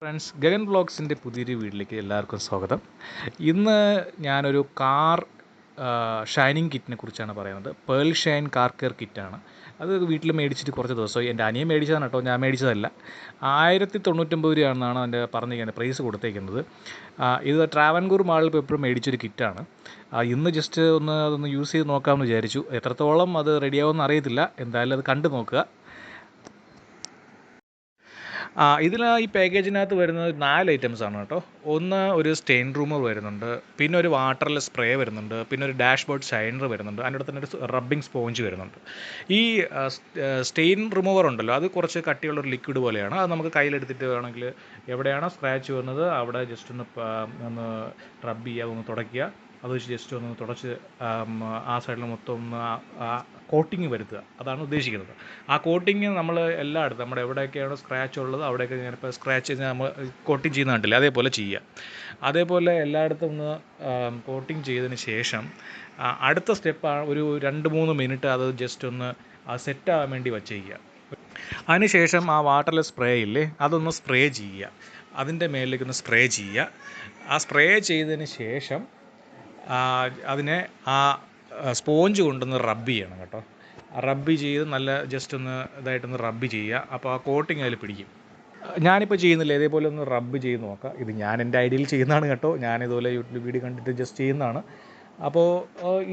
Friends, Gagan വ്ളോഗ്സിൻ്റെ പുതിയൊരു വീട്ടിലേക്ക് എല്ലാവർക്കും സ്വാഗതം. ഇന്ന് ഞാനൊരു കാർ ഷൈനിങ് കിറ്റിനെ കുറിച്ചാണ് പറയുന്നത്. പേൾ ഷൈൻ കാർ കെയർ കിറ്റാണ്. അത് വീട്ടിൽ മേടിച്ചിട്ട് കുറച്ച് ദിവസമായി. എൻ്റെ അനിയൻ മേടിച്ചതാണ് കേട്ടോ, ഞാൻ മേടിച്ചതല്ല. 1099 രൂപയാണെന്നാണ് അതിൻ്റെ പറഞ്ഞിരിക്കുന്നത്, പ്രൈസ് കൊടുത്തേക്കുന്നത്. ഇത് ട്രാവൻകൂർ മാളിൽ പോയപ്പോഴും മേടിച്ചൊരു കിറ്റാണ്. ഇന്ന് ജസ്റ്റ് അതൊന്ന് യൂസ് ചെയ്ത് നോക്കാമെന്ന് വിചാരിച്ചു. എത്രത്തോളം അത് റെഡിയാവുമെന്ന് അറിയത്തില്ല, എന്തായാലും അത് കണ്ടു നോക്കുക. ഈ പാക്കേജിനകത്ത് വരുന്നത് 4 ഐറ്റംസാണ് കേട്ടോ. ഒന്ന് ഒരു സ്റ്റെയിൻ റിമൂവർ വരുന്നുണ്ട്, പിന്നെ ഒരു വാട്ടർലെസ് സ്പ്രേ വരുന്നുണ്ട്, പിന്നെ ഒരു ഡാഷ്ബോർഡ് ഷൈനർ വരുന്നുണ്ട്, അതിൻ്റെ അടുത്ത് തന്നെ ഒരു റബ്ബിംഗ് സ്പോഞ്ച് വരുന്നുണ്ട്. ഈ സ്റ്റെയിൻ റിമൂവർ ഉണ്ടല്ലോ, അത് കുറച്ച് കട്ടിയുള്ളൊരു ലിക്വിഡ് പോലെയാണ്. അത് നമുക്ക് കയ്യിലെടുത്തിട്ട് വേണമെങ്കിൽ എവിടെയാണോ സ്ക്രാച്ച് വന്നത് അവിടെ ജസ്റ്റ് ഒന്ന് റബ്ബ് ചെയ്യുക, ഒന്ന് തുടയ്ക്കുക. അത് വെച്ച് ജസ്റ്റ് ഒന്ന് തുടച്ച് ആ സൈഡിൽ മൊത്തം ഒന്ന് കോട്ടിങ് വരുത്തുക, അതാണ് ഉദ്ദേശിക്കുന്നത്. ആ കോട്ടിങ് നമ്മൾ എല്ലായിടത്തും നമ്മുടെ എവിടെയൊക്കെയാണോ സ്ക്രാച്ച് ഉള്ളത് അവിടെയൊക്കെ ഞാനിപ്പോൾ സ്ക്രാച്ച് നമ്മൾ കോട്ടിങ് ചെയ്യുന്ന കണ്ടില്ല, അതേപോലെ ചെയ്യുക. അതേപോലെ എല്ലായിടത്തും ഒന്ന് കോട്ടിങ് ചെയ്തതിന് ശേഷം അടുത്ത സ്റ്റെപ്പാണ് ഒരു 2-3 മിനിറ്റ് അത് ജസ്റ്റ് ഒന്ന് സെറ്റാകാൻ വേണ്ടി വച്ചേക്കുക. അതിനുശേഷം ആ വാട്ടർലെസ് സ്പ്രേ ഇല്ലേ, അതൊന്ന് സ്പ്രേ ചെയ്യുക. അതിൻ്റെ മേലിലേക്കൊന്ന് സ്പ്രേ ചെയ്യുക. ആ സ്പ്രേ ചെയ്തതിന് ശേഷം അതിനെ ആ സ്പോഞ്ച് കൊണ്ടൊന്ന് റബ്ബ് ചെയ്യണം കേട്ടോ. റബ്ബ് ചെയ്ത് നല്ല ജസ്റ്റ് ഒന്ന് ഇതായിട്ടൊന്ന് റബ്ബ് ചെയ്യുക. അപ്പോൾ ആ കോട്ടിങ് അതിൽ പിടിക്കും. ഞാനിപ്പോൾ ചെയ്യുന്നില്ല, ഇതേപോലെ ഒന്ന് റബ്ബ് ചെയ്ത് നോക്കാം. ഇത് ഞാൻ എൻ്റെ ഐഡിയയിൽ ചെയ്യുന്നതാണ് കേട്ടോ, ഞാനിതുപോലെ യൂട്യൂബ് വീഡിയോ കണ്ടിട്ട് ജസ്റ്റ് ചെയ്യുന്നതാണ്. അപ്പോൾ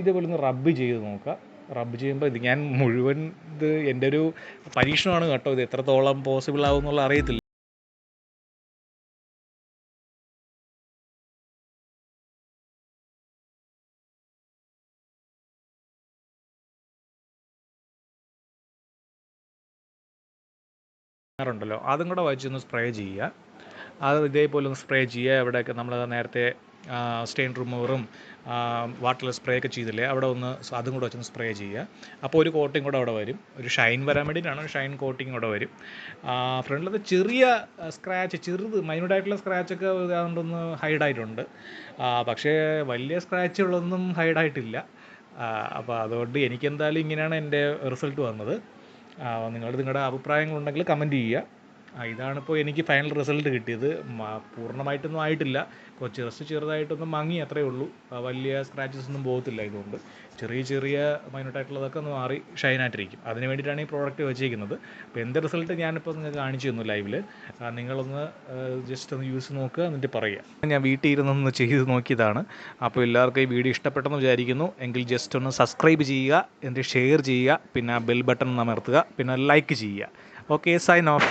ഇതേപോലെ ഒന്ന് റബ്ബ് ചെയ്ത് നോക്കുക. റബ്ബ് ചെയ്യുമ്പോൾ ഇത് ഞാൻ മുഴുവൻ എൻ്റെ ഒരു പരീക്ഷണമാണ് കേട്ടോ, ഇത് എത്രത്തോളം പോസിബിൾ ആവും എന്നുള്ള അറിയത്തില്ല. ഉണ്ടല്ലോ, അതും കൂടെ വെച്ചൊന്ന് സ്പ്രേ ചെയ്യുക. അത് ഇതേപോലെ ഒന്ന് സ്പ്രേ ചെയ്യുക. എവിടെയൊക്കെ നമ്മൾ നേരത്തെ സ്റ്റെയിൻ റിമൂവറും വാട്ടർലെസ് സ്പ്രേ ഒക്കെ ചെയ്തില്ലേ, അവിടെ ഒന്ന് അതും കൂടെ വെച്ചൊന്ന് സ്പ്രേ ചെയ്യുക. അപ്പോൾ ഒരു കോട്ടിങ് കൂടെ അവിടെ വരും, ഒരു ഷൈൻ വരാൻ വേണ്ടിയിട്ടാണ്, ഒരു ഷൈൻ കോട്ടിങ് കൂടെ വരും. ഫ്രണ്ടിലത് ചെറിയ സ്ക്രാച്ച്, മൈന്യൂട്ടായിട്ടുള്ള സ്ക്രാച്ചൊക്കെ അതുകൊണ്ടൊന്ന് ഹൈഡായിട്ടുണ്ട്. പക്ഷേ വലിയ സ്ക്രാച്ചുകളൊന്നും ഹൈഡായിട്ടില്ല. അപ്പോൾ അതുകൊണ്ട് എനിക്കെന്തായാലും ഇങ്ങനെയാണ് എൻ്റെ റിസൾട്ട് വന്നത്. നിങ്ങളുടെ അഭിപ്രായങ്ങളുണ്ടെങ്കിൽ കമൻറ്റ് ചെയ്യുക. ഇതാണിപ്പോൾ എനിക്ക് ഫൈനൽ റിസൾട്ട് കിട്ടിയത്. പൂർണ്ണമായിട്ടൊന്നും ആയിട്ടില്ല, ചെറുതായിട്ടൊന്നും മങ്ങി, അത്രയേ ഉള്ളൂ. വലിയ സ്ക്രാച്ചസ് ഒന്നും പോകത്തില്ല. ഇതുകൊണ്ട് ചെറിയ മൈന്യൂട്ടായിട്ടുള്ളതൊക്കെ ഒന്ന് മാറി ഷൈനായിട്ടിരിക്കും. അതിന് വേണ്ടിയിട്ടാണ് ഈ പ്രോഡക്റ്റ് വെച്ചിരിക്കുന്നത്. അപ്പോൾ എൻ്റെ റിസൾട്ട് ഞാനിപ്പോൾ നിങ്ങൾക്ക് കാണിച്ചു തന്നു ലൈവിൽ. നിങ്ങളൊന്ന് ജസ്റ്റ് ഒന്ന് യൂസ് നോക്കുക, എന്നിട്ട് പറയുക. ഞാൻ വീട്ടിൽ ഇരുന്നൊന്ന് ചെയ്ത് നോക്കിയതാണ്. അപ്പോൾ എല്ലാവർക്കും ഈ വീഡിയോ ഇഷ്ടപ്പെട്ടെന്ന് വിചാരിക്കുന്നു. എങ്കിൽ ജസ്റ്റ് ഒന്ന് സബ്സ്ക്രൈബ് ചെയ്യുക, എന്നിട്ട് ഷെയർ ചെയ്യുക, പിന്നെ ബെൽ ബട്ടൺ അമർത്തുക, പിന്നെ ലൈക്ക് ചെയ്യുക. Okay, sign of.